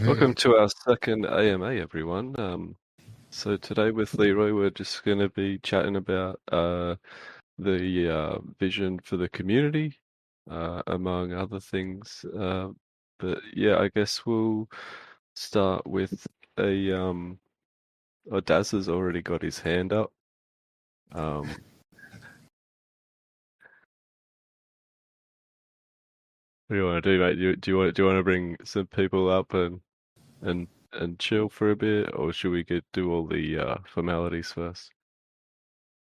Welcome hey. to our second AMA, everyone. So today with Leeroy, we're just going to be chatting about the vision for the community, among other things. But yeah, I guess we'll start with a oh, Daz has already got his hand up. Um, what do you want to do, mate? Do you want to bring some people up and chill for a bit, or should we do all the formalities first?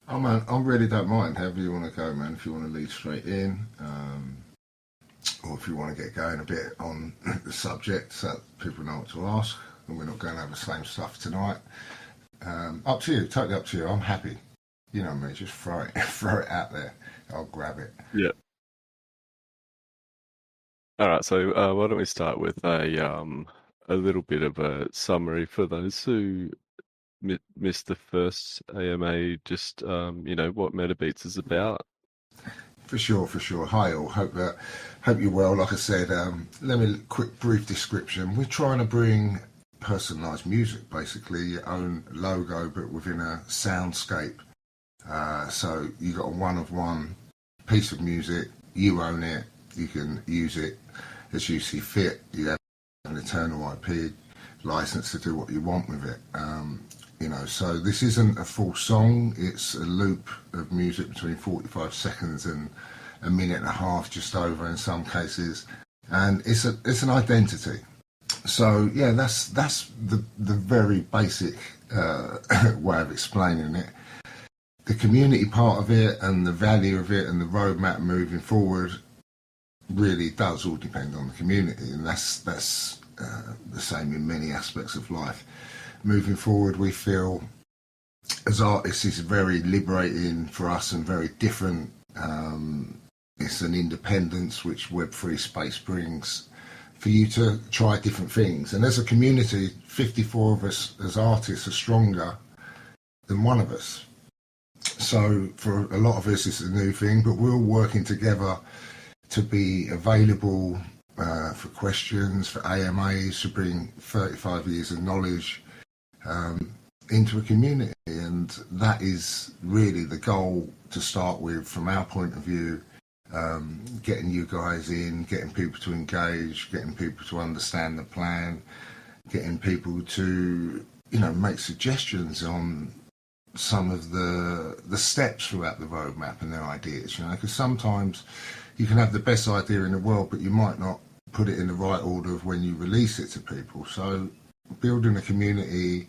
Oh man, I really don't mind. However you want to go, man. If you want to lead straight in, or if you want to get going a bit on the subject so that people know what to ask, and we're not going to have the same stuff tonight. Up to you. Totally up to you. I'm happy. You know me. Just throw it, throw it out there. I'll grab it. Yeah. All right, so why don't we start with a little bit of a summary for those who missed the first AMA, just what MetaBeats is about. For sure, for sure. Hi all. Hope you're well. Like I said, let me quick brief description. We're trying to bring personalised music, basically your own logo, but within a soundscape. So you got a one-of-one piece of music. You own it. You can use it as you see fit. You have an eternal IP license to do what you want with it. So this isn't a full song. It's a loop of music between 45 seconds and a minute and a half, just over in some cases, and it's an identity. So yeah, that's the very basic way of explaining it. The community part of it and the value of it and the roadmap moving forward really does all depend on the community, and that's the same in many aspects of life. Moving forward, we feel as artists is very liberating for us and very different. It's an independence which Web3 space brings for you to try different things. And as a community, 54 of us as artists are stronger than one of us. So for a lot of us, it's a new thing, but we're all working together to be available for questions, for AMAs, to bring 35 years of knowledge into a community. And that is really the goal to start with from our point of view. Getting you guys in, getting people to engage, getting people to understand the plan, getting people to, make suggestions on some of the steps throughout the roadmap and their ideas, because sometimes you can have the best idea in the world, but you might not put it in the right order of when you release it to people. So building a community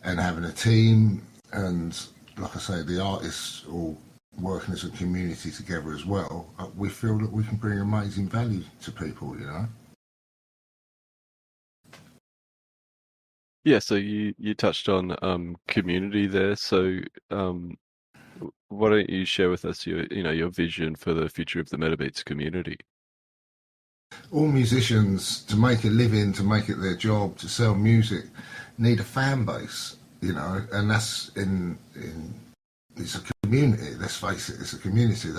and having a team and, like I say, the artists all working as a community together as well, we feel that we can bring amazing value to people, Yeah, so you touched on community there. So why don't you share with us your vision for the future of the MetaBeats community? All musicians, to make a living, to make it their job, to sell music, need a fan base, and that's it's a community. Let's face it, it's a community.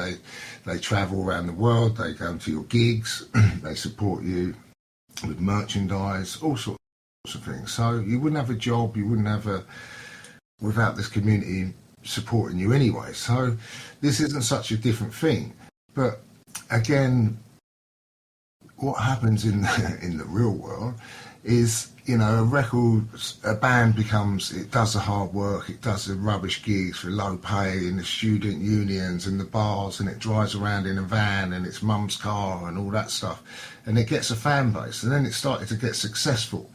They travel around the world. They go to your gigs. They support you with merchandise, all sorts of things. So you wouldn't have a job. You wouldn't have without this community supporting you anyway. So this isn't such a different thing. But again, what happens in the real world is, a band it does the hard work, it does the rubbish gigs for low pay in the student unions and the bars, and it drives around in a van and its mum's car and all that stuff, and it gets a fan base, and then it started to get successful,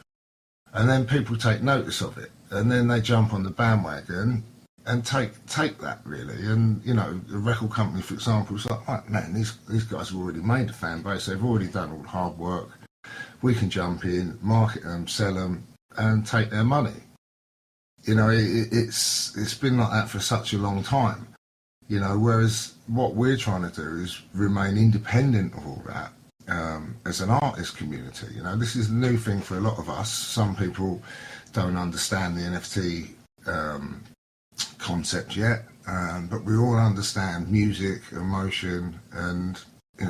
and then people take notice of it, and then they jump on the bandwagon and take that really, and the record company, for example, is like, right, man, these guys have already made a fan base, they've already done all the hard work. We can jump in, market them, sell them, and take their money. It's been like that for such a long time. Whereas what we're trying to do is remain independent of all that as an artist community. This is a new thing for a lot of us. Some people don't understand the NFT concept yet, but we all understand music, emotion, and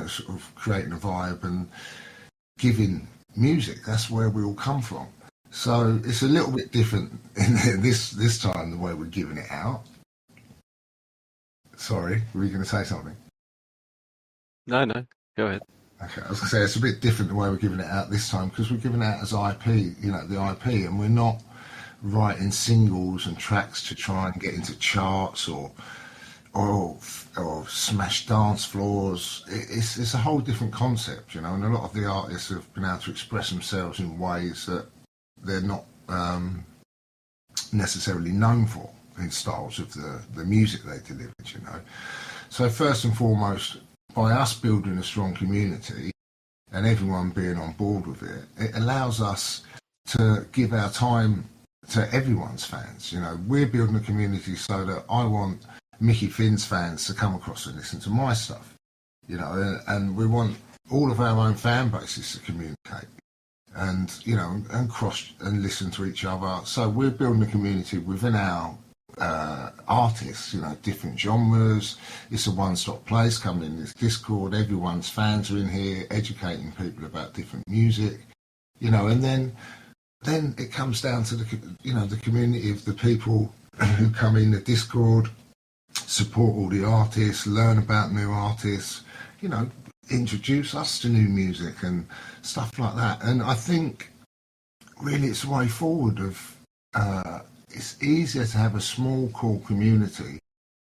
sort of creating a vibe and giving music. That's where we all come from. So it's a little bit different in this time, the way we're giving it out. Sorry, were you going to say something? No, go ahead. Okay, I was going to say it's a bit different the way we're giving it out this time, because we're giving it out as IP, the IP, and we're not writing singles and tracks to try and get into charts or smash dance floors. It's a whole different concept, and a lot of the artists have been able to express themselves in ways that they're not necessarily known for in styles of the music they delivered. So first and foremost, by us building a strong community and everyone being on board with it, it allows us to give our time to everyone's fans. We're building a community so that I want Mickey Finn's fans to come across and listen to my stuff, and we want all of our own fan bases to communicate and cross and listen to each other. So we're building a community within our artists, different genres. It's a one-stop place. Come in this Discord, everyone's fans are in here educating people about different music, and then it comes down to the community of the people who come in the Discord, support all the artists, learn about new artists, introduce us to new music and stuff like that. And I think really it's the way forward of it's easier to have a small core community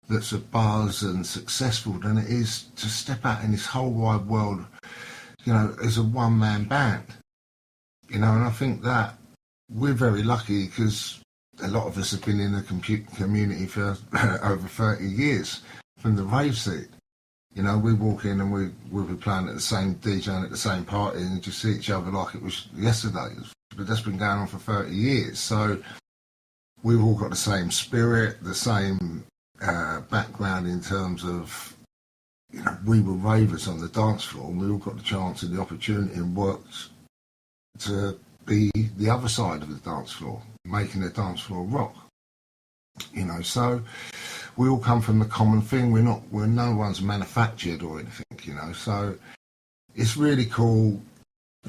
that's a buzz and successful than it is to step out in this whole wide world, as a one-man band. And I think that we're very lucky because a lot of us have been in the community for over 30 years from the rave scene. We walk in and we'll be playing at the same DJing at the same party and just see each other like it was yesterday. But that's been going on for 30 years. So we've all got the same spirit, the same background in terms of, we were ravers on the dance floor and we all got the chance and the opportunity and worked to be the other side of the dance floor, making the dance floor rock. So we all come from the common thing. We're no one's manufactured or anything, so it's really cool,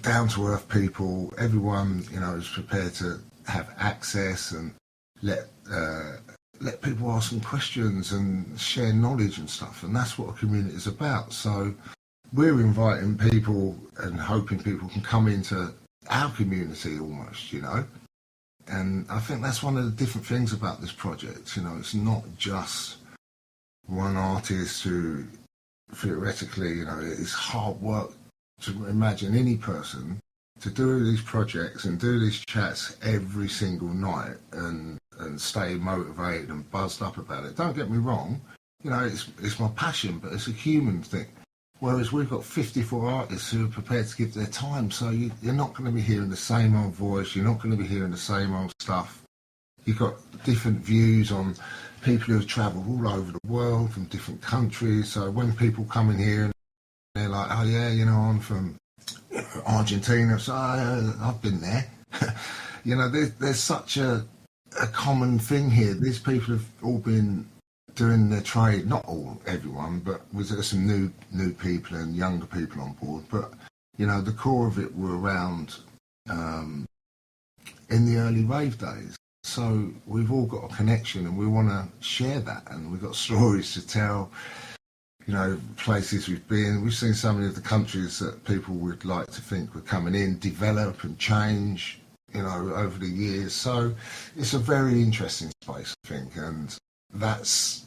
down to earth people. Everyone, is prepared to have access and let people ask some questions and share knowledge and stuff, and that's what a community is about. So we're inviting people and hoping people can come into our community almost, and I think that's one of the different things about this project. It's not just one artist who theoretically, it's hard work to imagine any person to do these projects and do these chats every single night and stay motivated and buzzed up about it. Don't get me wrong, it's my passion, but it's a human thing. Whereas we've got 54 artists who are prepared to give their time, so you're not going to be hearing the same old voice, you're not going to be hearing the same old stuff. You've got different views on people who have travelled all over the world from different countries. So when people come in here and they're like, oh yeah, I'm from Argentina, so I've been there. There's such a common thing here. These people have all been doing their trade, not everyone, but there's some new people and younger people on board. But the core of it were around in the early rave days. So we've all got a connection, and we want to share that, and we've got stories to tell. Places we've been. We've seen so many of the countries that people would like to think were coming in, develop and change, over the years. So it's a very interesting space, I think, and that's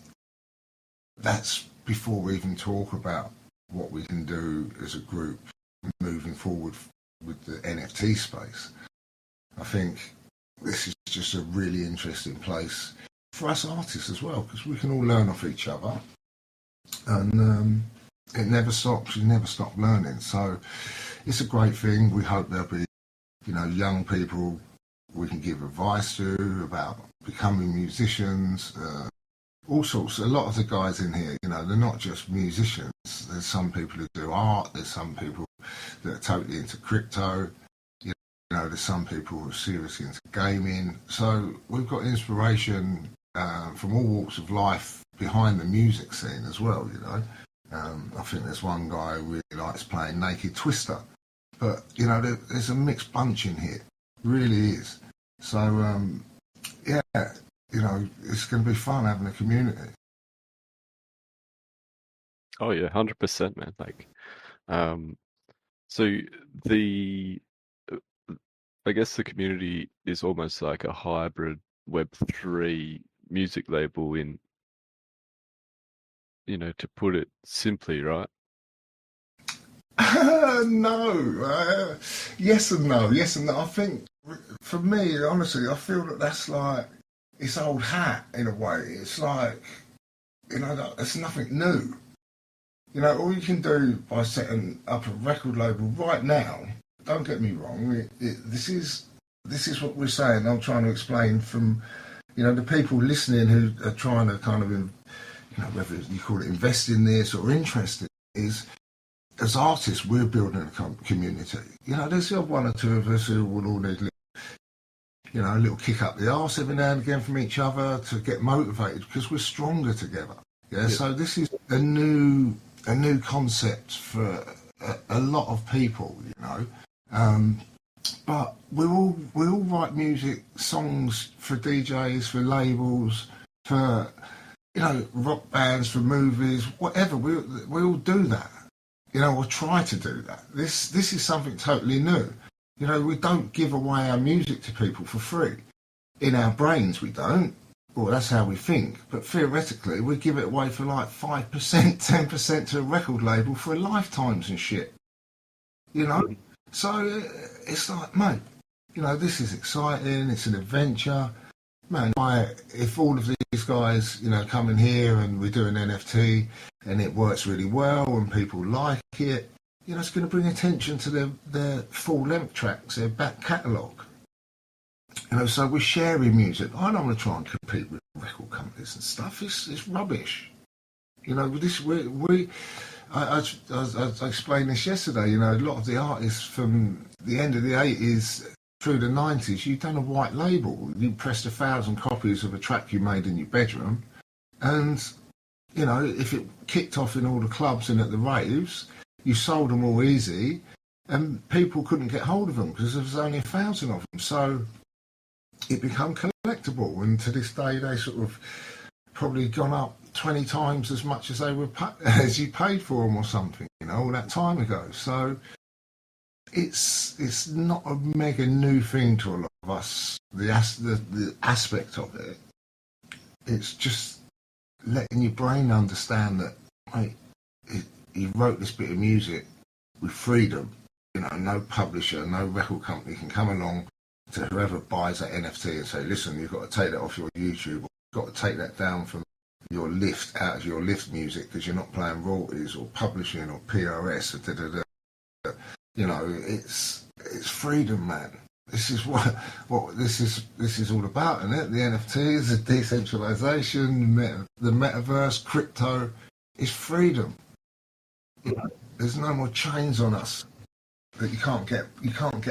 before we even talk about what we can do as a group moving forward with the NFT space. I think this is just a really interesting place for us artists as well, because we can all learn off each other, and it never stops. You never stop learning. So it's a great thing. We hope there'll be, young people we can give advice to about becoming musicians. All sorts. A lot of the guys in here, they're not just musicians. There's some people who do art. There's some people that are totally into crypto. There's some people who are seriously into gaming. So we've got inspiration from all walks of life behind the music scene as well. I think there's one guy who really likes playing Naked Twister. but you know, there's a mixed bunch in here, really is. So yeah, you know, it's going to be fun having a community. Oh yeah, 100%, man. Like, so the I guess the community is almost like a hybrid Web3 music label in, to put it simply, right? No, yes and no, yes and no. I think for me, honestly, I feel that that's like it's old hat in a way. It's like, you know, it's nothing new. You know, all you can do by setting up a record label right now. Don't get me wrong. This is what we're saying. I'm trying to explain from, you know, the people listening who are trying to kind of, you know, whether you call it invest in this or interested, is as artists we're building a community. You know, there's the odd one or two of us who will all need, you know, a little kick up the arse every now and again from each other to get motivated because we're stronger together. Yeah. Yep. So this is a new concept for a lot of people, you know. But we all write music, songs for DJs, for labels, for, you know, rock bands, for movies, whatever. We all do that, you know, or try to do that. This is something totally new. You know, we don't give away our music to people for free. In our brains, we don't. Well, that's how we think. But theoretically, we give it away for like 5%, 10% to a record label for lifetimes and shit. You know? So it's like, mate, you know, this is exciting. It's an adventure. Man, if all of these guys, you know, come in here and we do an NFT and it works really well and people like it, you know, it's going to bring attention to their full-length tracks, their back catalogue. You know, so we're sharing music. I don't want to try and compete with record companies and stuff. It's rubbish. You know, I explained this yesterday. You know, a lot of the artists from the end of the 80s through the 90s, you'd done a white label. You pressed 1,000 copies of a track you made in your bedroom, and you know, if it kicked off in all the clubs and at the raves, you sold them all easy, and people couldn't get hold of them because there was only 1,000 of them. So it became collectible, and to this day they sort of probably gone up 20 times as much as as you paid for them or something, you know, all that time ago. So it's not a mega new thing to a lot of us, the aspect of it. It's just letting your brain understand that, mate, you wrote this bit of music with freedom. You know, no publisher, no record company can come along to whoever buys that NFT and say, listen, you've got to take that off your YouTube, or you've got to take that down from your lift, out of your lift music, because you're not playing royalties or publishing or PRS or da-da-da. You know, it's freedom, man. This is what this is all about, isn't it? The NFTs, the decentralization, the metaverse, crypto, is freedom. You know, there's no more chains on us that you can't get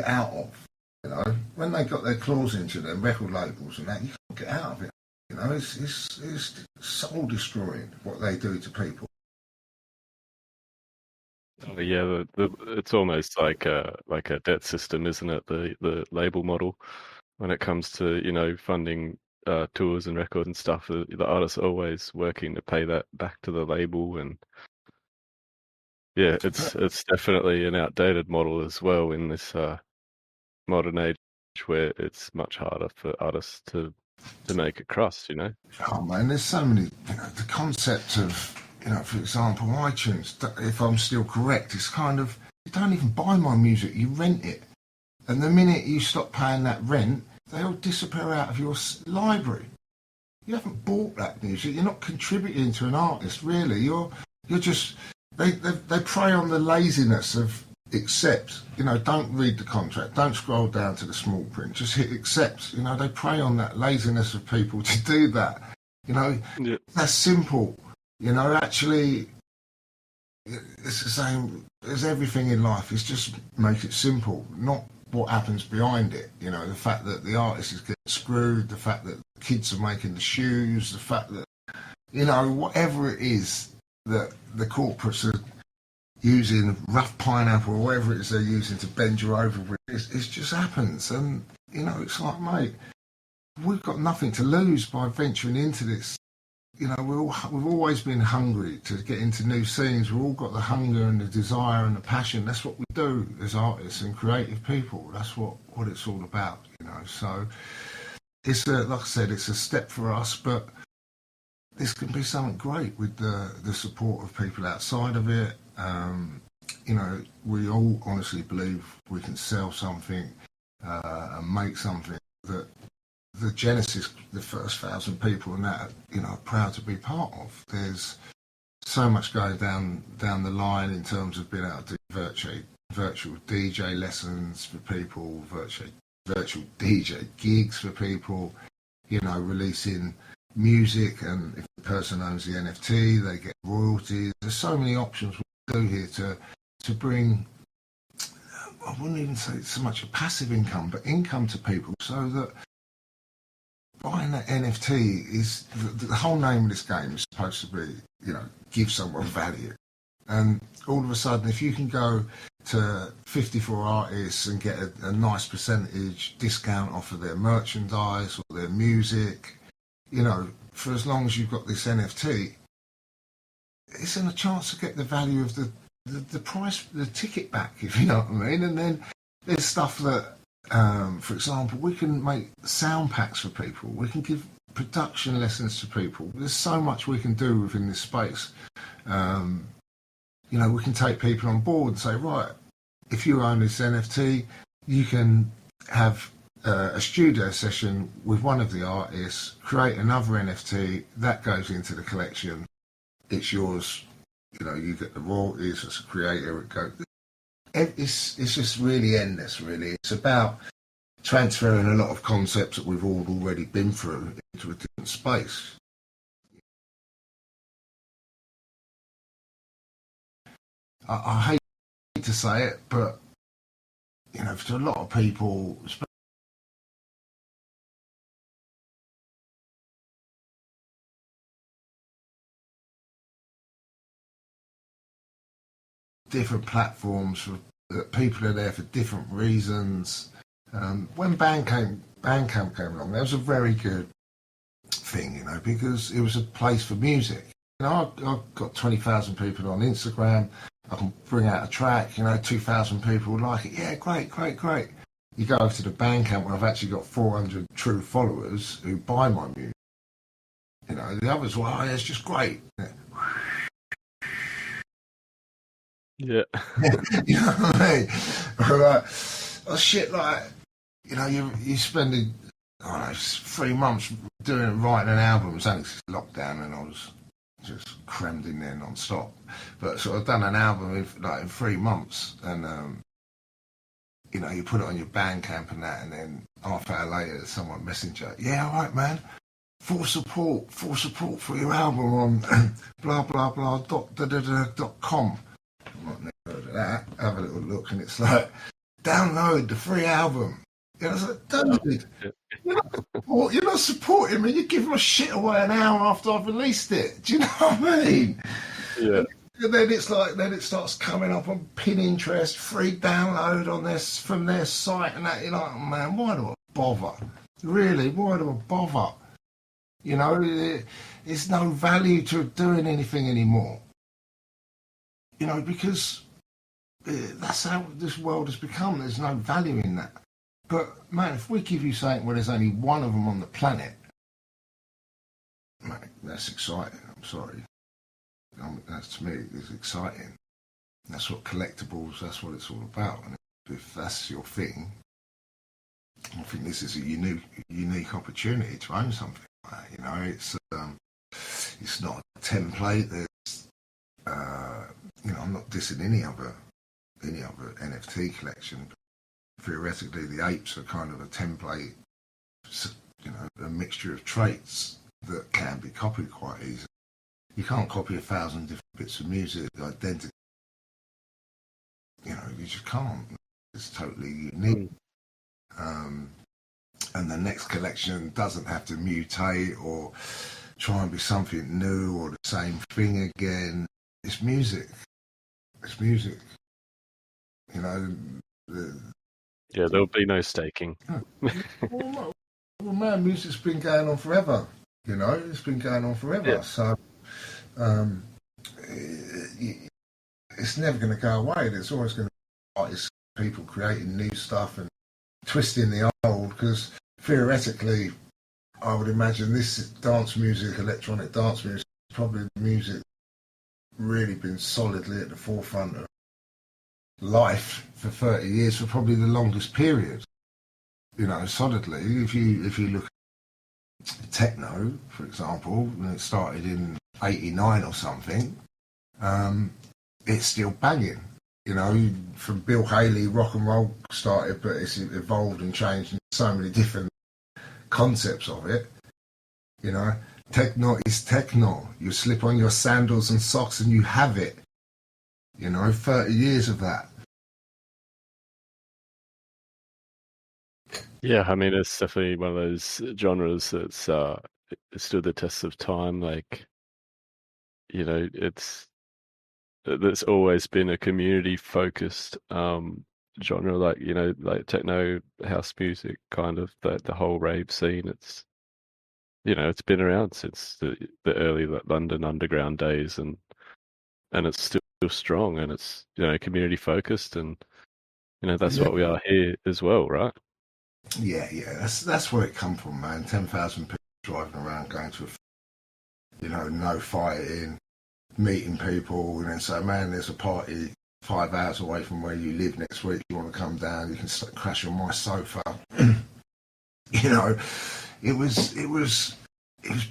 out of. You know, when they got their claws into them record labels and that, you can't get out of it. You know, it's soul destroying what they do to people. Oh, yeah, it's almost like a debt system, isn't it? The label model when it comes to, you know, funding tours and records and stuff. The artists are always working to pay that back to the label, and yeah, it's definitely an outdated model as well in this modern age where it's much harder for artists to make a crust, you know. Oh man, there's so many. You know, the concept of, you know, for example, iTunes. If I'm still correct, it's kind of, you don't even buy my music, you rent it, and the minute you stop paying that rent, they all disappear out of your library. You haven't bought that music. You're not contributing to an artist, really. You're just they prey on the laziness of accept. You know, don't read the contract. Don't scroll down to the small print. Just hit accept. You know, they prey on that laziness of people to do that. You know, yeah. That's simple. You know, actually, it's the same as everything in life. It's just make it simple, not what happens behind it. You know, the fact that the artist is getting screwed, the fact that the kids are making the shoes, the fact that, you know, whatever it is that the corporates are using rough pineapple or whatever it is they're using to bend you over with. It just happens. And, you know, it's like, mate, we've got nothing to lose by venturing into this. You know, we've always been hungry to get into new scenes. We've all got the hunger and the desire and the passion. That's what we do as artists and creative people. That's what it's all about, you know. So it's like I said, it's a step for us, but this can be something great with the support of people outside of it. You know, we all honestly believe we can sell something and make something that the genesis, the first 1,000 people and that, you know, are proud to be part of. There's so much going down the line in terms of being able to do virtual DJ lessons for people, virtual DJ gigs for people, you know, releasing music, and if the person owns the NFT, they get royalties. There's so many options we do here to bring, I wouldn't even say it's so much a passive income, but income to people, so that buying that NFT is the whole name of this game is supposed to be, you know, give someone value. And all of a sudden, if you can go to 54 artists and get a nice percentage discount off of their merchandise or their music, you know, for as long as you've got this NFT, it's a chance to get the value of the price, the ticket back, if you know what I mean. And then there's stuff that, for example, we can make sound packs for people. We can give production lessons to people. There's so much we can do within this space. You know, we can take people on board and say, right, if you own this NFT, you can have a studio session with one of the artists, create another NFT, that goes into the collection. It's yours. You know, you get the royalties as a creator. It goes. It's just really endless, really. It's about transferring a lot of concepts that we've all already been through into a different space. I hate to say it, but, you know, for a lot of people, different platforms, for people are there for different reasons. When Bandcamp came along, that was a very good thing, you know, because it was a place for music. You know, I've got 20,000 people on Instagram. I can bring out a track, you know, 2,000 people like it. Yeah, great. You go over to the Bandcamp where I've actually got 400 true followers who buy my music. You know, the others, well, oh, yeah, it's just great. Yeah. You know what I mean? Like, oh shit, like, you know, you spending, I don't know, 3 months writing an album. It was only lockdown and I was just crammed in there non-stop. But so I've done an album in 3 months, and you know, you put it on your Bandcamp and that, and then half hour later, someone messenger, yeah, all right, man, full support for your album on blah blah blah .com. I'm not never heard of that. Have a little look, and it's like, download the free album. You know, it's like, dude, you're not supporting me. You're giving my shit away an hour after I've released it. Do you know what I mean? Yeah. And then it's like, then it starts coming up on Pinterest, free download on this from their site, and that. You're like, oh, man, why do I bother? Really, why do I bother? You know, there's no value to doing anything anymore. You know, because that's how this world has become. There's no value in that. But, man, if we give you something where there's only one of them on the planet, man, that's exciting. I'm sorry. That's, to me, is exciting. That's what collectibles, that's what it's all about. And if that's your thing, I think this is a unique opportunity to own something like that. You know, it's not a template. There's, you know, I'm not dissing any other NFT collection. Theoretically, the apes are kind of a template, you know, a mixture of traits that can be copied quite easily. You can't copy 1,000 different bits of music, identity. You know, you just can't. It's totally unique. And the next collection doesn't have to mutate or try and be something new or the same thing again. It's music. It's music. You know, the, Yeah, there'll be no staking. well, man, music's been going on forever. You know, it's been going on Yeah. forever. So um, it's never going to go away. There's always going to be artists, people creating new stuff and twisting the old. Because theoretically, I would imagine this dance music, electronic dance music, is probably the music really been solidly at the forefront of life for 30 years, for probably the longest period. You know, solidly. If you look at techno, for example, when it started in '89 or something, it's still banging. You know, from Bill Haley, rock and roll started, but it's evolved and changed in so many different concepts of it. You know, techno is techno. You slip on your sandals and socks and you have it. You know, 30 years of that. Yeah, I mean, it's definitely one of those genres that's it stood the test of time. Like, you know, it's always been a community focused genre, like, you know, like techno, house music, kind of the whole rave scene. It's, you know, it's been around since the early London underground days, and it's still strong, and it's, you know, community focused, and, you know, that's Yeah, what we are here as well, right? yeah. That's where it come from, man. 10,000 people driving around, going to, you know, no fighting, meeting people, and then say, man, there's a party 5 hours away from where you live next week. You want to come down? You can crash on my sofa. You know, it was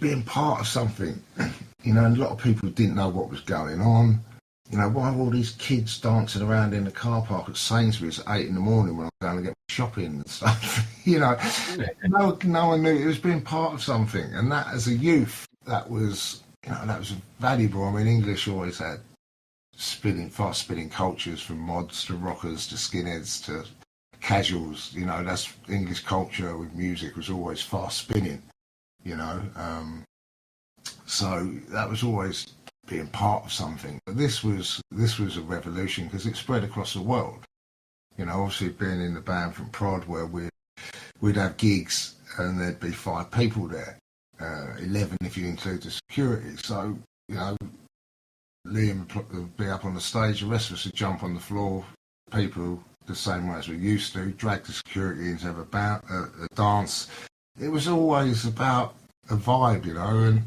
being part of something. You know, and a lot of people didn't know what was going on. You know, why are all these kids dancing around in the car park at Sainsbury's at 8 in the morning when I'm going to get shopping and stuff? You know, no one knew it was being part of something. And that, as a youth, that was, you know, that was valuable. I mean, English always had fast spinning cultures, from mods to rockers to skinheads to casuals. You know, that's English culture with music was always fast spinning. You know, so that was always being part of something. But this was a revolution because it spread across the world. You know, obviously being in the band from Prod, where we'd have gigs and there'd be 5 people there, 11 if you include the security. So, you know, Liam would be up on the stage, the rest of us would jump on the floor, people the same way as we used to, drag the security in to have a dance. It was always about a vibe, you know, and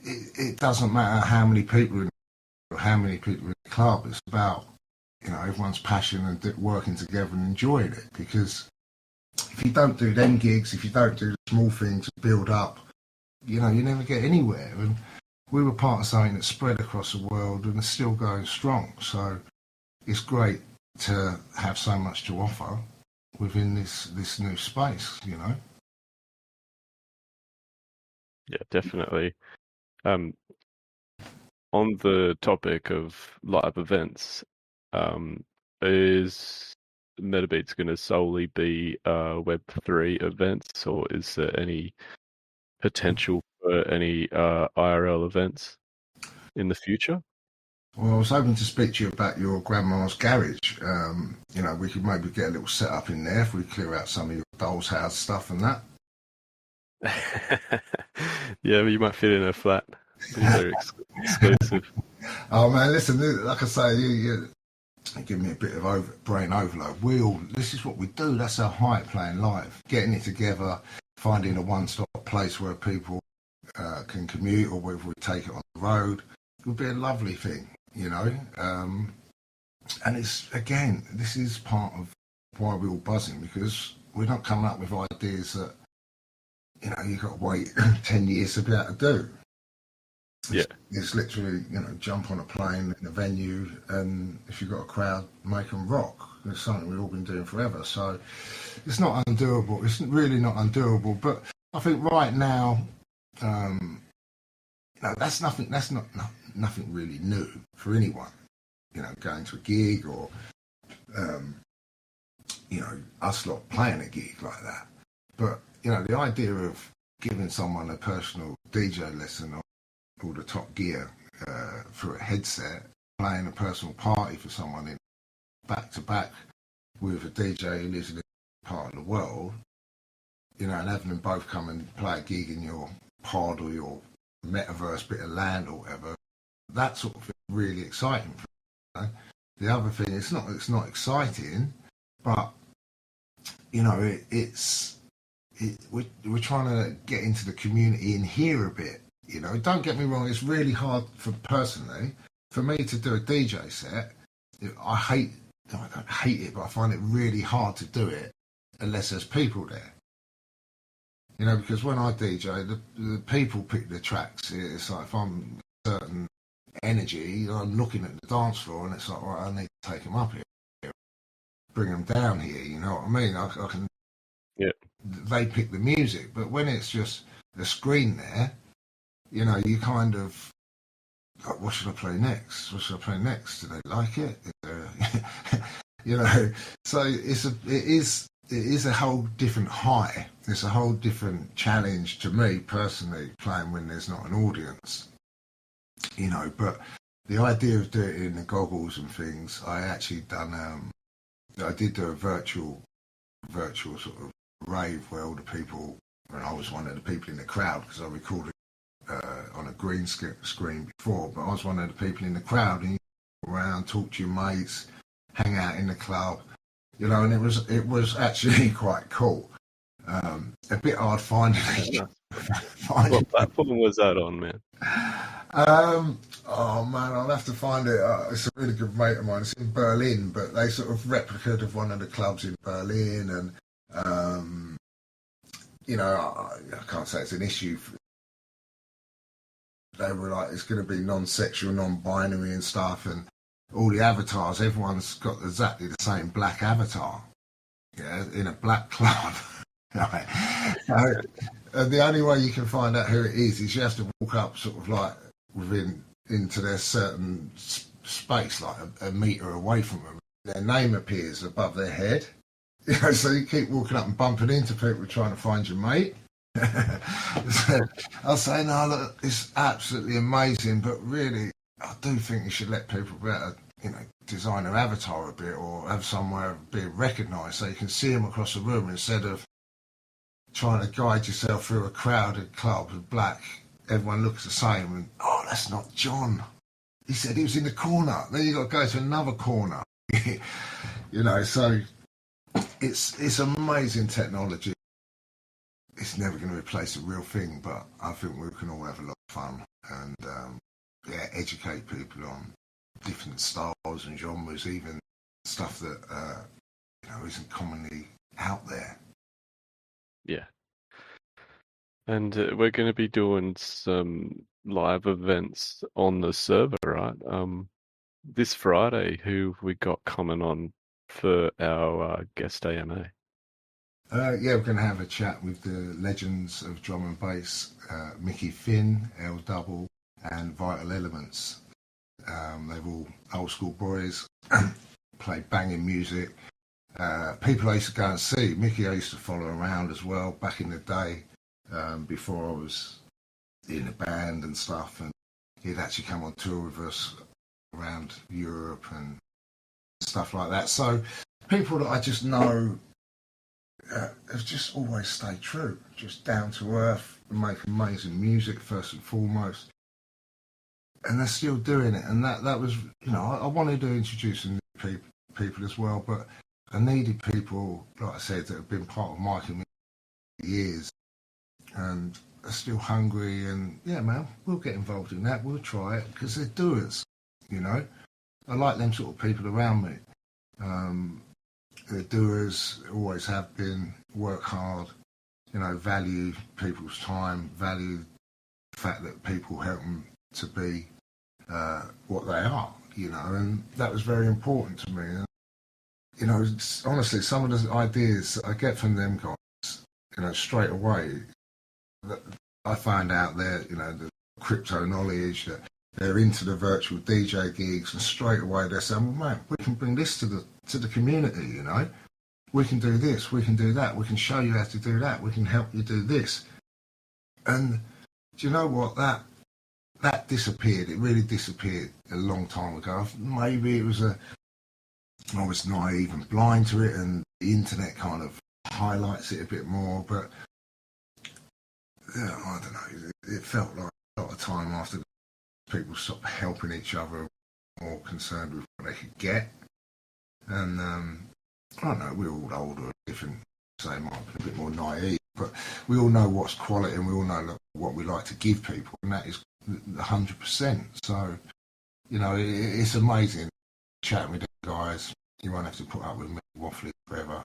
it doesn't matter how many people or how many people in the club. It's about, you know, everyone's passion and working together and enjoying it. Because if you don't do them gigs, if you don't do the small things to build up, you know, you never get anywhere. And we were part of something that spread across the world and is still going strong. So it's great to have so much to offer within this new space, you know. Yeah, definitely. Um, on the topic of live events, um, is MetaBeats going to solely be Web3 events, or is there any potential for any IRL events in the future? Well, I was hoping to speak to you about your grandma's garage. You know, we could maybe get a little set up in there if we clear out some of your doll's house stuff and that. Yeah, but you might fit in a flat. Be very exclusive. Oh man, listen, like I say, you give me a bit of brain overload. This is what we do. That's our hype, playing live, getting it together, finding a one-stop place where people can commute, or whether we take it on the road. It would be a lovely thing, you know. And it's, again, this is part of why we're all buzzing, because we're not coming up with ideas that, you know, you've got to wait 10 years to be able to do. Yeah. It's literally, you know, jump on a plane in a venue, and if you've got a crowd, make them rock. It's something we've all been doing forever. So it's not undoable. It's really not undoable. But I think right now, you know, that's nothing. That's nothing really new for anyone. You know, going to a gig, or you know, us lot playing a gig like that. But you know, the idea of giving someone a personal DJ lesson, or all the top gear for a headset, playing a personal party for someone in back to back with a DJ who lives in a part of the world, you know, and having them both come and play a gig in your pod or your metaverse bit of land or whatever, that sort of thing is really exciting. You know? The other thing, it's not exciting, but you know, we're trying to get into the community in here a bit. You know, don't get me wrong, it's really hard for me to do a DJ set. I don't hate it, but I find it really hard to do it unless there's people there. You know, because when I DJ, the people pick the tracks. It's like if I'm a certain energy, I'm looking at the dance floor and it's like, right, I need to take them up here, bring them down here, you know what I mean? I can, yeah. They pick the music, but when it's just the screen there, you know, you kind of, like, what should I play next? What should I play next? Do they like it? You know, so it is a whole different high. It's a whole different challenge to me personally, playing when there's not an audience. You know, but the idea of doing it in the goggles and things, I actually done. I did do a virtual sort of rave where all the people, and I was one of the people in the crowd because I recorded on a green screen before, but I was one of the people in the crowd, and you go around, talk to your mates, hang out in the club, you know, and it was actually quite cool. A bit hard finding it. What platform was that on, man? Oh man, I'll have to find it. It's a really good mate of mine. It's in Berlin, but they sort of replicated of one of the clubs in Berlin, and you know, I can't say it's an issue. They were like, it's going to be non-sexual, non-binary and stuff, and all the avatars, everyone's got exactly the same black avatar, yeah, in a black club. Right. And the only way you can find out who it is you have to walk up sort of like into their certain space, like a metre away from them. Their name appears above their head. You know, so you keep walking up and bumping into people trying to find your mate. So I'll say, no, look, it's absolutely amazing, but really, I do think you should let people better, you know, design their avatar a bit or have somewhere be recognised so you can see them across the room instead of trying to guide yourself through a crowded club with black. Everyone looks the same and, oh, that's not John. He said he was in the corner. Then you got to go to another corner. You know, so it's amazing technology. It's never going to replace a real thing, but I think we can all have a lot of fun and educate people on different styles and genres, even stuff that you know, isn't commonly out there. Yeah. And we're going to be doing some live events on the server, right? This Friday, who we got coming on for our guest AMA? Yeah, we're going to have a chat with the legends of drum and bass, Mickey Finn, L Double, and Vital Elements. They're all old school boys, play banging music. People I used to go and see. Mickey I used to follow around as well back in the day, before I was in a band and stuff, and he'd actually come on tour with us around Europe and stuff like that. So people that I just know have just always stayed true, just down to earth, and make amazing music first and foremost, and they're still doing it. And that was, you know, I wanted to introduce some new people as well, but I needed people, like I said, that have been part of my community for years and are still hungry. And yeah, man, we'll get involved in that. We'll try it because they're doers. You know, I like them sort of people around me. They're doers, always have been, work hard, you know, value people's time, value the fact that people help them to be what they are, you know, and that was very important to me. And, you know, honestly, some of the ideas I get from them guys, you know, straight away, I find out their, you know, the crypto knowledge, that they're into the virtual DJ gigs, and straight away they're saying, well, mate, we can bring this to the community, you know. We can do this, we can do that, we can show you how to do that, we can help you do this. And do you know what? that disappeared. It really disappeared a long time ago. Maybe it was I was naive and blind to it, and the internet kind of highlights it a bit more. But yeah, I don't know. It felt like a lot of time after people stopped helping each other, more concerned with what they could get. And I don't know. We're all older, different. So might be a bit more naive, but we all know what's quality, and we all know what we like to give people, and that is 100%. So, you know, it's amazing chatting with the guys. You won't have to put up with me waffling forever.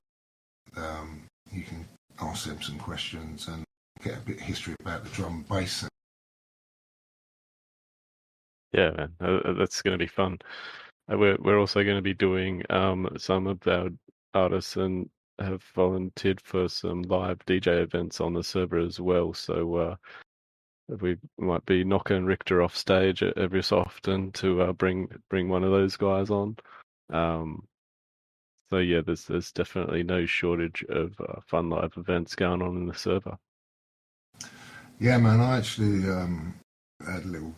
You can ask them some questions and get a bit of history about the drum and bass. Yeah, man, that's going to be fun. We're also going to be doing some of our artists and have volunteered for some live DJ events on the server as well. So we might be knocking Richter off stage every so often to bring one of those guys on. So yeah, there's definitely no shortage of fun live events going on in the server. Yeah, man, I actually had a little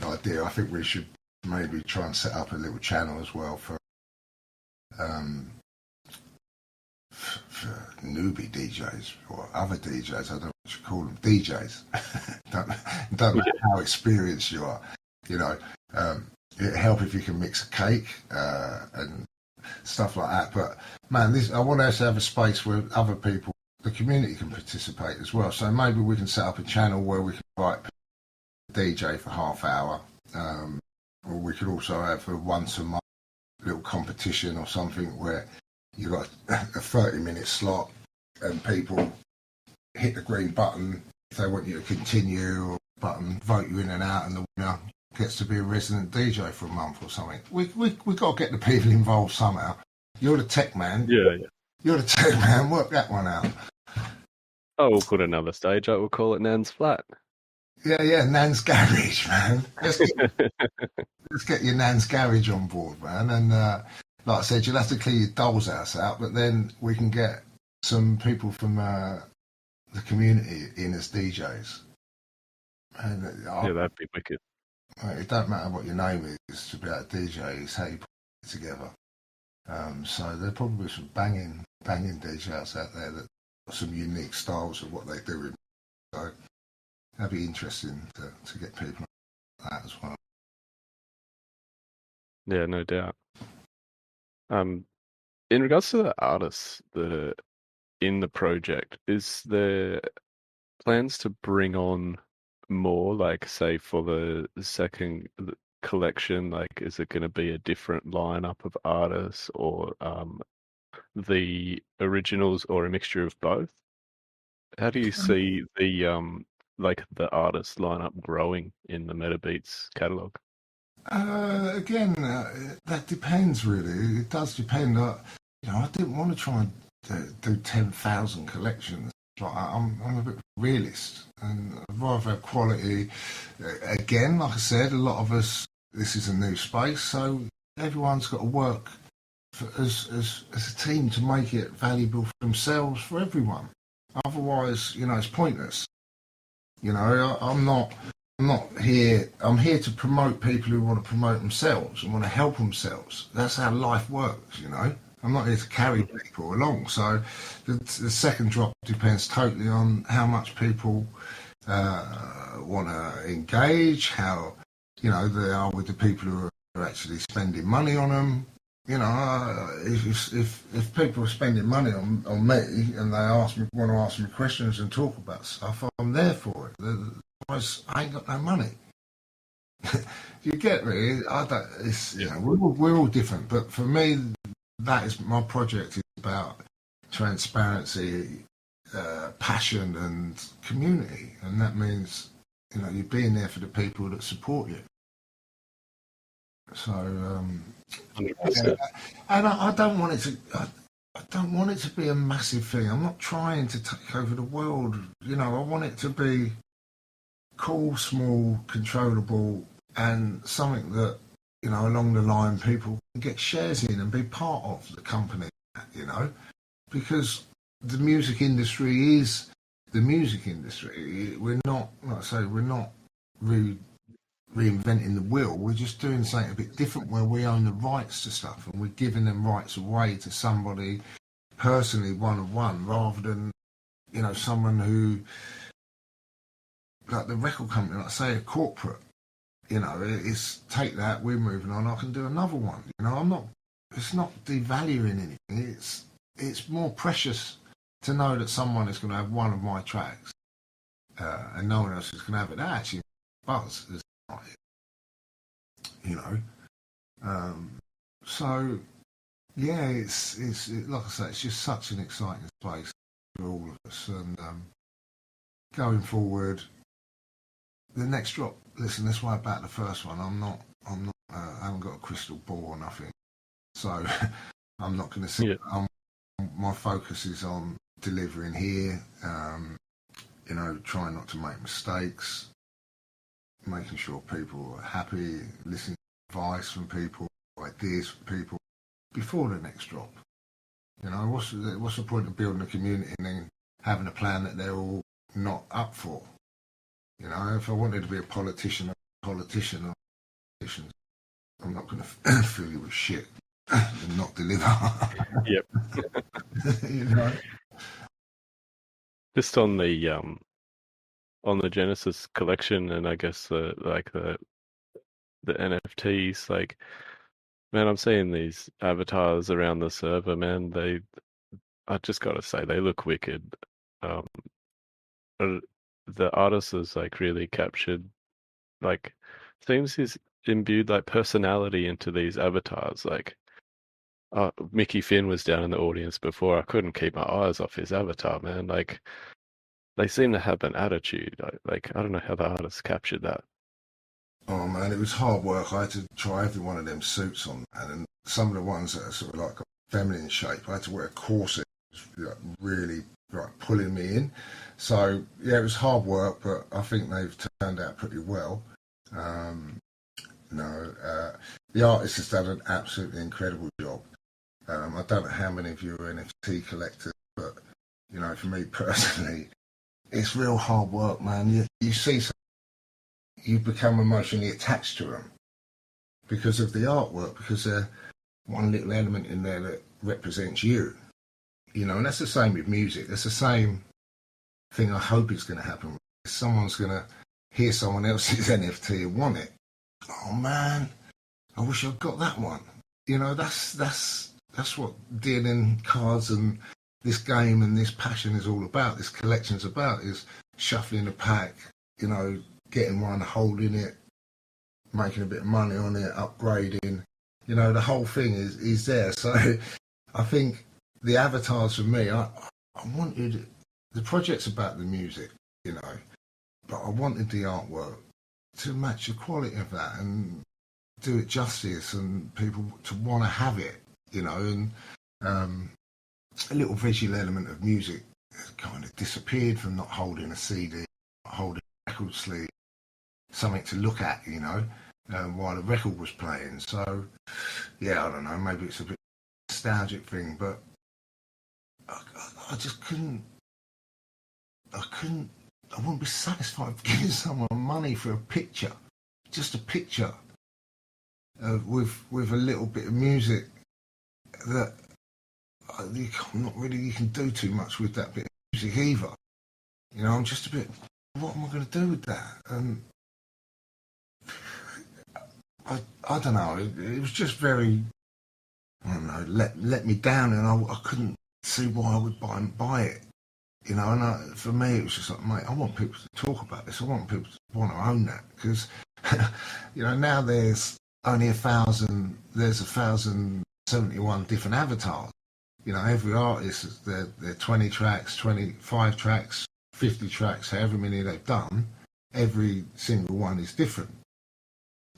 idea. I think we should maybe try and set up a little channel as well for newbie DJs or other DJs. I don't know what you call them, DJs. don't matter how experienced you are. You know, it'd help if you can mix a cake and stuff like that. But man, I want us to have a space where other people, the community, can participate as well. So maybe we can set up a channel where we can invite a DJ for half hour, or we could also have a once a month little competition or something where you got a 30-minute slot and people hit the green button if they want you to continue, or button vote you in and out, and the winner gets to be a resident DJ for a month or something. We got to get the people involved somehow. You're the tech man. Yeah. You're the tech man. Work that one out. Oh, we'll put another stage up. We'll call it Nan's Flat. Yeah, Nan's Garage, man. Let's get your Nan's Garage on board, man. And like I said, you'll have to clear your doll's house out, but then we can get some people from the community in as DJs. And yeah, that'd be wicked. It don't matter what your name is to be able to DJ, it's how you put it together. So there'll probably be some banging DJs out there that got some unique styles of what they do. So that'd be interesting to get people like that as well. Yeah, no doubt. In regards to the artists that are in the project, is there plans to bring on more, like say for the second collection? Like, is it going to be a different lineup of artists, or the originals, or a mixture of both? How do you see the like the artist lineup growing in the Metabeats catalog? Again, that depends really. It does depend. I didn't want to try and do 10,000 collections. Like, I'm a bit realist, and I'd rather have quality. Again, like I said, a lot of us, this is a new space, so everyone's got to work as a team to make it valuable for themselves, for everyone. Otherwise, it's pointless. I'm not here. I'm here to promote people who want to promote themselves and want to help themselves. That's how life works. I'm not here to carry people along. So the second drop depends totally on how much people want to engage, how they are with the people who are actually spending money on them. If people are spending money on me and they want to ask me questions and talk about stuff, I'm there for it. Otherwise, I ain't got no money. You get me? We're all different, but for me, that is my project. Is about transparency, passion, and community, and that means you're being there for the people that support you. So, 100%. And I don't want it to. I don't want it to be a massive thing. I'm not trying to take over the world. I want it to be cool, small, controllable, and something that along the line people can get shares in and be part of the company. Because the music industry is the music industry. We're not, like I say, we're not reinventing the wheel. We're just doing something a bit different where we own the rights to stuff and we're giving them rights away to somebody personally, one-on-one, rather than, you know, someone who, like the record company, like say a corporate, you know, it's take that, we're moving on, I can do another one. You know, it's not devaluing anything. It's more precious to know that someone is going to have one of my tracks and no one else is going to have it. That actually buzz, you know. So yeah, it's like I say, it's just such an exciting space for all of us. And going forward, the next drop. Listen, that's why about the first one. I haven't got a crystal ball or nothing, so I'm not going to say. Yeah. My focus is on delivering here. You know, trying not to make mistakes, making sure people are happy, listening to advice from people, ideas from people before the next drop. You know, what's the point of building a community and then having a plan that they're all not up for? You know, if I wanted to be a politician, I'm not going to fill you with shit and not deliver. Yep. You know. Just on the Genesis collection, and I guess the NFTs, like, man, I'm seeing these avatars around the server, man. I just gotta say, they look wicked. The artist has like really captured, like, seems he's imbued like personality into these avatars. Like, Mickey Finn was down in the audience before. I couldn't keep my eyes off his avatar, man. Like, they seem to have an attitude. Like, I don't know how the artist captured that. Oh man, it was hard work. I had to try every one of them suits on, and some of the ones that are sort of like a feminine shape, I had to wear a corset, like really like pulling me in. So yeah, it was hard work, but I think they've turned out pretty well. The artist has done an absolutely incredible job. I don't know how many of you are NFT collectors, but you know, for me personally, it's real hard work, man. You see something, you become emotionally attached to them because of the artwork, because there's one little element in there that represents you. You know, and that's the same with music. That's the same thing I hope is going to happen. Someone's going to hear someone else's NFT and want it. Oh man, I wish I'd got that one. You know, that's what dealing cards and this game and this passion is all about. This collection's about, is shuffling the pack, you know, getting one, holding it, making a bit of money on it, upgrading. You know, the whole thing is there. So I think the avatars for me, I wanted, the project's about the music, you know, but I wanted the artwork to match the quality of that and do it justice and people to want to have it, you know, and a little visual element of music kind of disappeared from not holding a CD, holding a record sleeve, something to look at, you know, while the record was playing. So, yeah, I don't know, maybe it's a bit nostalgic thing, but I just I wouldn't be satisfied with giving someone money for a picture, just a picture with a little bit of music that you can do too much with that bit of music either. You know, I'm just a bit, what am I going to do with that? And I don't know, it was just very, I don't know, let me down, and I couldn't see why I would buy it. You know, and for me, it was just like, mate, I want people to talk about this. I want people to want to own that, because, you know, now there's only 1,071 different avatars. You know, every artist, they're 20 tracks, 25 tracks, 50 tracks, however many they've done. Every single one is different.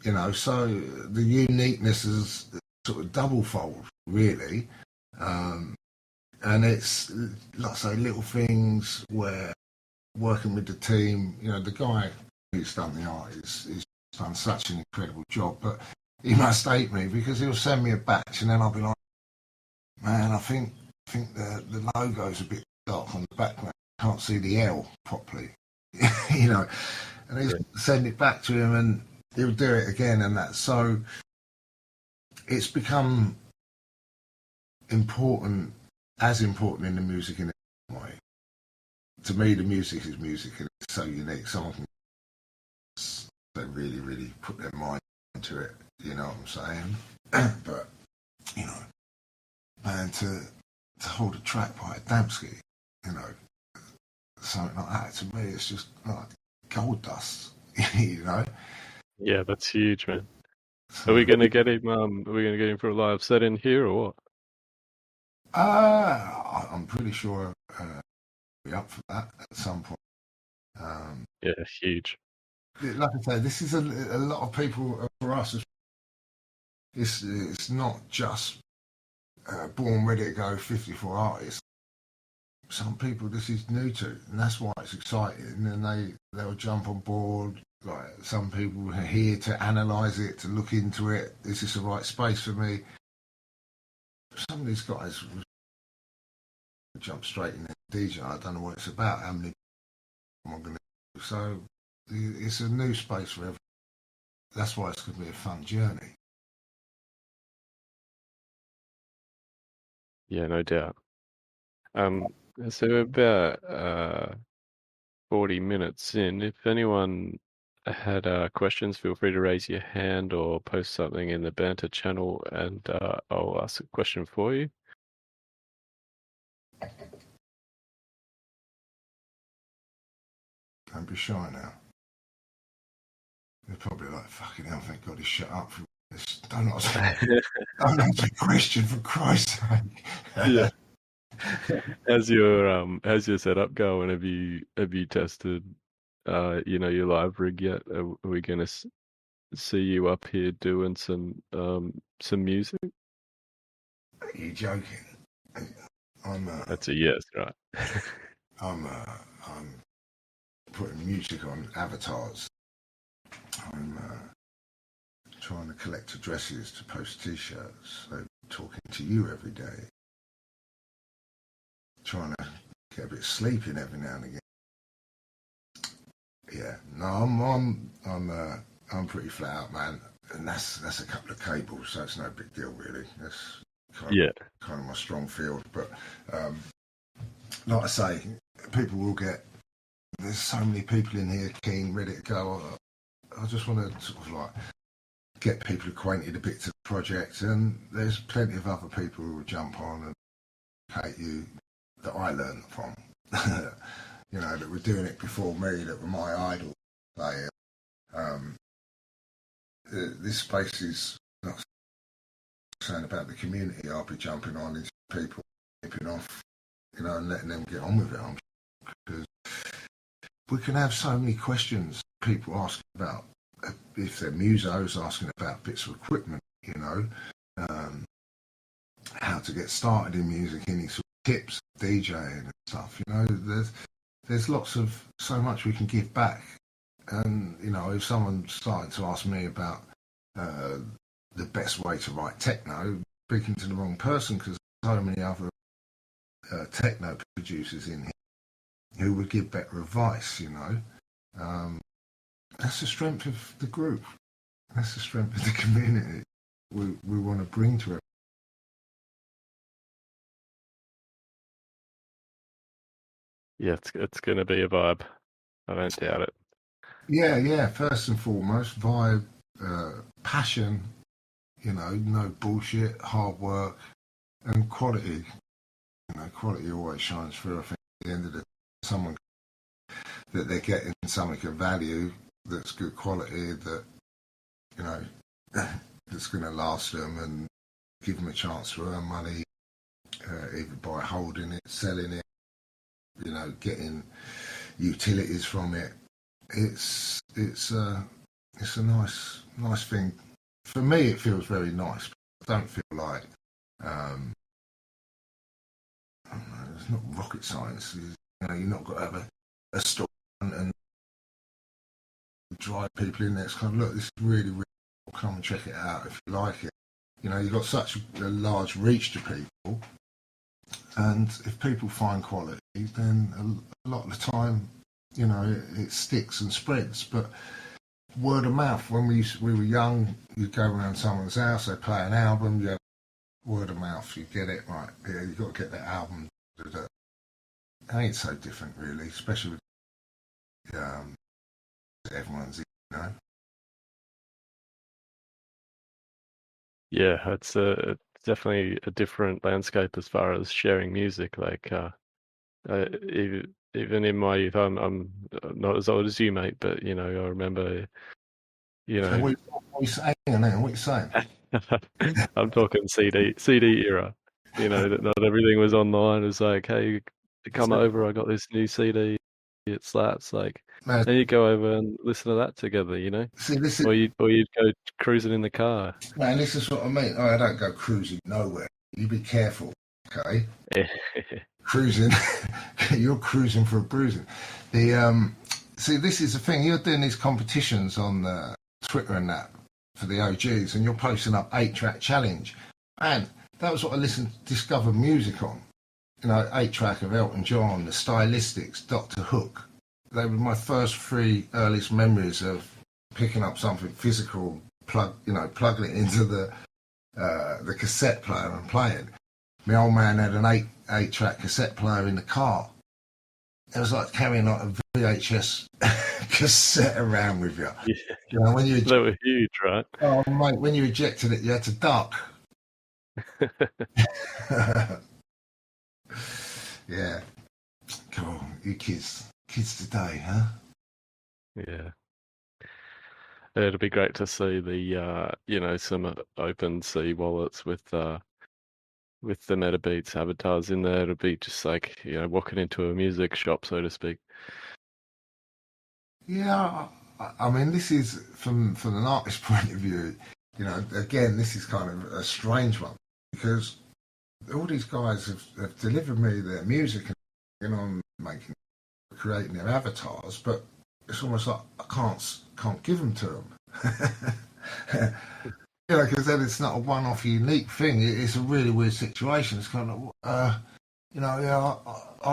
You know, so the uniqueness is sort of double-fold, really. And it's, like I say, little things where working with the team, you know, the guy who's done the art is done such an incredible job, but he must hate me because he'll send me a batch and then I'll be like, man, I think the logo's a bit dark on the background. Can't see the L properly. You know, and he's send it back to him, and he'll do it again, and that. So it's become important, as important in the music in a way. To me, the music is music, and it's so unique. Someone can they really, really put their mind into it. You know what I'm saying? But you know, man, to hold a track by Adamski, you know, something like that, to me, it's just like gold dust. You know? Yeah, that's huge, man. So, Are we gonna get him? Are we gonna get him for a live set in here or what? I'm pretty sure we'll be up for that at some point. Yeah, huge. Like I say, this is a lot of people for us. It's not just born ready to go 54 artists. Some people this is new to, and that's why it's exciting. And they'll jump on board. Like some people are here to analyse it, to look into it. Is this the right space for me? Some of these guys jump straight in the DJ. I don't know what it's about. How many am I going to do? So it's a new space for everyone. That's why it's going to be a fun journey. Yeah, no doubt. So we're about 40 minutes in. If anyone had questions, feel free to raise your hand or post something in the banter channel, and I'll ask a question for you. Don't be shy now. They're probably like, fucking hell, thank God he shut up for this. Don't answer a question, for Christ's sake. Yeah. How's your setup going? Have you tested your live rig yet? Are we gonna see you up here doing some music? Are you joking? That's a yes, right? I'm putting music on avatars. I'm trying to collect addresses to post t-shirts. So talking to you every day. Trying to get a bit of sleep in every now and again. Yeah, no, I'm pretty flat out, man. And that's a couple of cables, so it's no big deal really. That's kind of my strong field. But like I say, people will get. There's so many people in here keen, ready to go. I just want to sort of like get people acquainted a bit to the project, and there's plenty of other people who will jump on and hate you that I learned from. You know, that were doing it before me, that were my idol. This space is not saying about the community. I'll be jumping on these people, tipping off, you know, and letting them get on with it. Because we can have so many questions. People asking about if they're musos, asking about bits of equipment, you know, how to get started in music, any sort of tips, DJing and stuff. You know, there's lots of so much we can give back. And you know, if someone started to ask me about the best way to write techno, speaking to the wrong person, because there's so many other techno producers in here who would give better advice. You know, that's the strength of the group. That's the strength of the community. We want to bring to it. Yeah, it's gonna be a vibe. I don't doubt it. Yeah. First and foremost, vibe, passion. You know, no bullshit, hard work, and quality. You know, quality always shines through. I think at the end of the day, someone that they're getting something of value that's good quality, that you know, that's going to last them and give them a chance to earn money, either by holding it, selling it, you know, getting utilities from it. It's a nice thing. For me, it feels very nice. I don't feel like I don't know, it's not rocket science. You know, you're not got to have a store and drive people in there. It's kind of, look, this is really, really cool. Come and check it out if you like it. You know, you've got such a large reach to people, and if people find quality, then a lot of the time it sticks and spreads. But word of mouth, when we were young, you'd go around someone's house, they play an album, you have word of mouth, you get it, right, yeah, you've got to get that album. It ain't so different, really, especially with everyone's, Yeah, it's definitely a different landscape as far as sharing music. Like, even in my youth, I'm not as old as you, mate, but I remember, you And know, what are you saying? What are you saying? I'm talking CD era. That not everything was online. It was like, hey, come over. I got this new CD. It slaps. Like, Man, and you go over and listen to that together. see, this is Or you'd go cruising in the car. man, this is what I mean. I don't go cruising nowhere. You be careful, okay? Cruising, you're cruising for a bruising. See, this is the thing. You're doing these competitions on Twitter and that for the OGs, and you're posting up 8-track challenge. And that was what I discovered music on. 8-track of Elton John, the Stylistics, Dr. Hook. They were my first 3 earliest memories of picking up something physical, plugging it into the cassette player and playing. My old man had an 8-track cassette player in the car. It was like carrying like a VHS cassette around with you. Yeah. When you They were huge, right? Oh mate, when you ejected it, you had to duck. Yeah. Cool. You kids today, huh? Yeah. It'd be great to see some open sea wallets with the MetaBeats avatars in there. It'd be just like, walking into a music shop, so to speak. Yeah, I mean, this is from an artist point of view. Again, this is kind of a strange one because all these guys have delivered me their music and on creating their avatars, but it's almost like I can't give them to them. Because then it's not a one-off unique thing. It's a really weird situation. It's kind of, I'll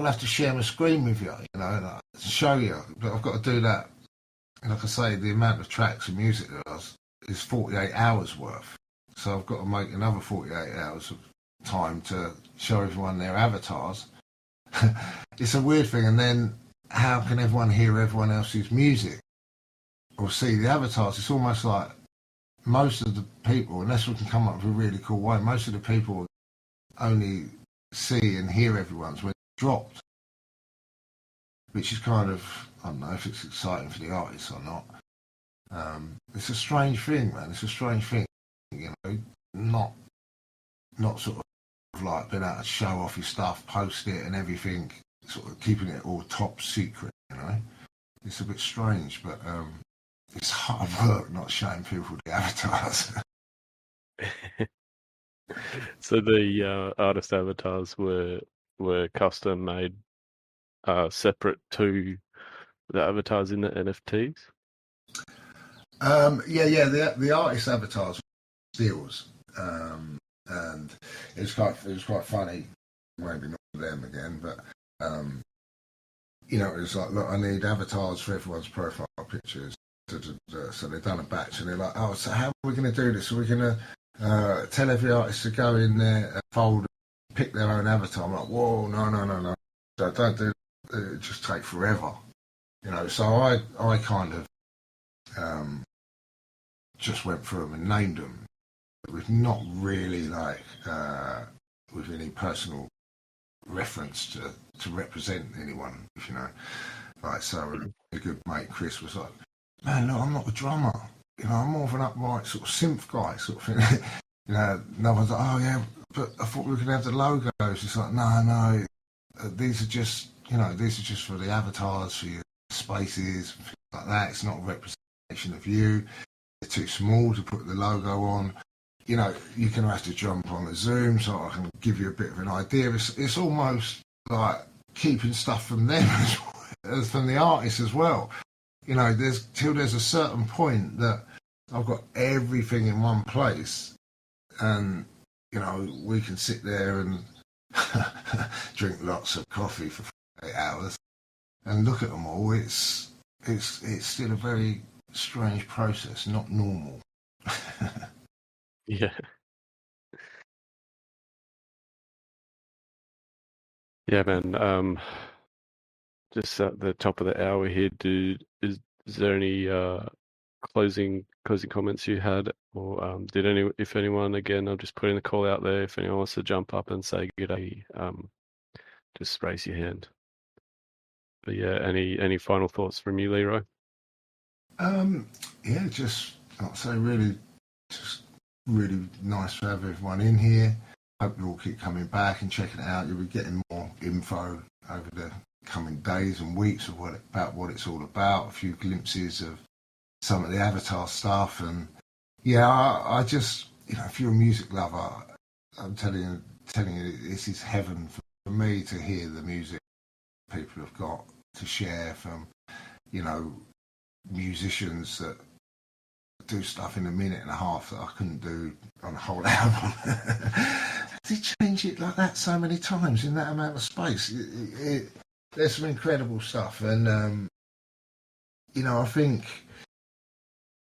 have to share my screen with you, and show you. But I've got to do that. And like I say, the amount of tracks and music that is 48 hours worth. So I've got to make another 48 hours of time to show everyone their avatars. It's a weird thing. And then how can everyone hear everyone else's music or see the avatars? It's almost like most of the people, unless we can come up with a really cool way, most of the people only see and hear everyone's when it's dropped, which is kind of, I don't know if it's exciting for the artists or not. It's a strange thing, man. It's a strange thing, not sort of like being able to show off your stuff, post it and everything, sort of keeping it all top secret, It's a bit strange, but it's hard work not showing people the avatars. So the artist avatars were custom made, separate to the avatars in the NFTs. The artist avatars were steals, and it was quite funny. Maybe not for them again, but it was like, look, I need avatars for everyone's profile pictures. So they've done a batch, and they're like, oh, so how are we going to do this? Are we going to tell every artist to go in there and fold, pick their own avatar? I'm like, whoa, no. So don't do it. It just take forever, So I kind of just went through them and named them with not really with any personal reference to represent anyone, if you know. Like, so a good mate, Chris, was like, man, look, I'm not a drummer. I'm more of an upright sort of synth guy sort of thing. No one's like, oh yeah, but I thought we were going to have the logos. It's like, no, these are just for the avatars, for your spaces, things like that. It's not a representation of you. They're too small to put the logo on. You're going to have to jump on the Zoom so I can give you a bit of an idea. It's almost like keeping stuff from them as from the artists as well. There's a certain point that I've got everything in one place, and we can sit there and drink lots of coffee for 8 hours, and look at them all, it's still a very strange process, not normal. Yeah. Yeah, man. Just at the top of the hour here, dude. Is there any closing comments you had, or if anyone, again, I'm just putting the call out there. If anyone wants to jump up and say g'day, just raise your hand. But yeah, any final thoughts from you, Leroy? Yeah, just I'd say just really nice to have everyone in here. Hope you all keep coming back and checking it out. You'll be getting more info over the coming days and weeks of about what it's all about. A few glimpses of some of the Avatar stuff, and yeah, I just if you're a music lover, I'm telling you, this is heaven for me to hear the music people have got to share from musicians that do stuff in a minute and a half that I couldn't do on a whole album. They change it like that so many times in that amount of space. There's some incredible stuff, and I think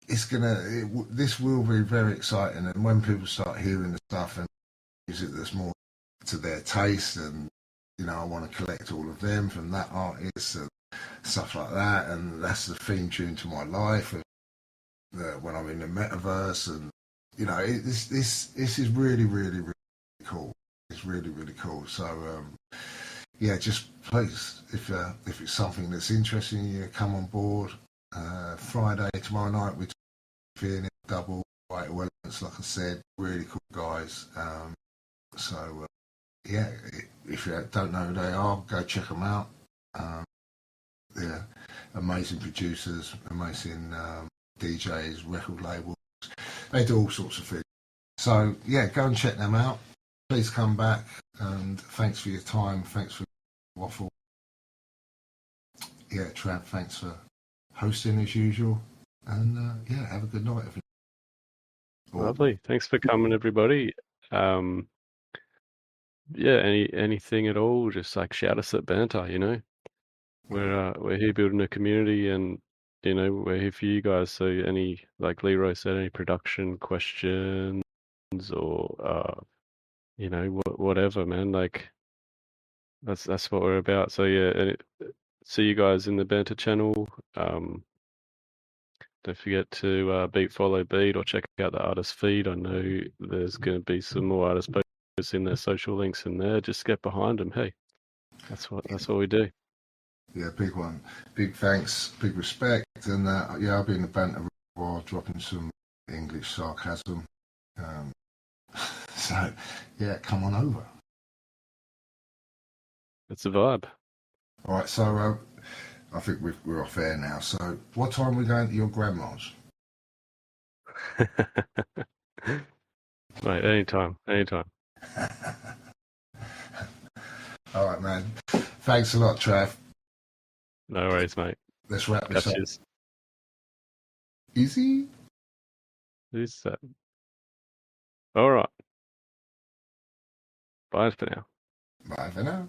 this will be very exciting. And when people start hearing the stuff and music that's more to their taste, and I want to collect all of them from that artist and stuff like that, and that's the theme tune to my life. When I'm in the metaverse, and this is really, really, really cool. It's really, really cool. So yeah, just please, if it's something that's interesting you, come on board. Friday tomorrow night we're doing a double white elements, like I said, really cool guys. So yeah, if you don't know who they are, go check them out. They're amazing producers, amazing DJs, record labels. They do all sorts of things. So yeah, go and check them out. Please come back, and thanks for your time. Thanks for waffle. Yeah, Trav, thanks for hosting as usual. And yeah, have a good night. Lovely. Thanks for coming, everybody. Yeah, anything at all, just like shout us at banter. We're here building a community, and we're here for you guys. So like Leroy said, any production questions or whatever, man. Like that's what we're about. So yeah, see you guys in the banter channel. Don't forget to beat, follow, beat, or check out the artist feed. I know there's going to be some more artist posts in their social links in there. Just get behind them. Hey, that's what we do. Yeah, big one. Big thanks, big respect. And yeah, I'll be in the banter while dropping some English sarcasm. So yeah, come on over. It's a vibe. All right, so I think we're off air now. So what time are we going to your grandma's? Right, anytime. All right, man. Thanks a lot, Trav. No worries, mate. Let's wrap this up. Easy. Who's that? All right. Bye for now. Bye for now.